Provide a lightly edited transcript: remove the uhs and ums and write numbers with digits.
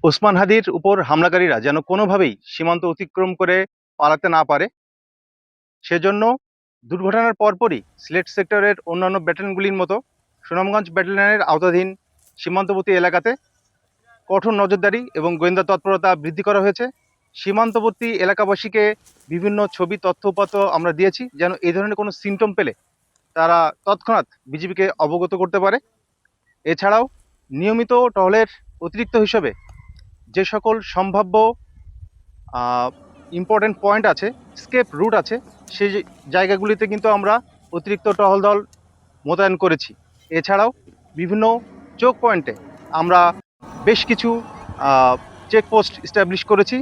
ওসমান হাদির উপর হামলাকারীরা যেন কোনোভাবেই সীমান্ত অতিক্রম করে পালাতে না পারে, সেজন্য দুর্ঘটনার পরপরই সিলেট সেক্টরের অন্যান্য ব্যাটালিয়নগুলির মতো সুনামগঞ্জ ব্যাটালিয়নের আওতাধীন সীমান্তবর্তী এলাকাতে কঠোর নজরদারি এবং গোয়েন্দা তৎপরতা বৃদ্ধি করা হয়েছে। সীমান্তবর্তী এলাকাবাসীকে বিভিন্ন ছবি তথ্য আমরা দিয়েছি, যেন এই ধরনের কোনো সিমটম পেলে তারা তৎক্ষণাৎ বিজিবিকে অবগত করতে পারে। এছাড়াও নিয়মিত টহলের অতিরিক্ত হিসেবে যে সকল সম্ভাব্য ইম্পর্টেন্ট পয়েন্ট আছে, স্কেপ রুট আছে, সেই জায়গাগুলিতে কিন্তু আমরা অতিরিক্ত টহল দল মোতায়েন করেছি। এছাড়াও বিভিন্ন চোক পয়েন্টে আমরা বেশ কিছু চেকপোস্ট এস্টাবলিশ করেছি।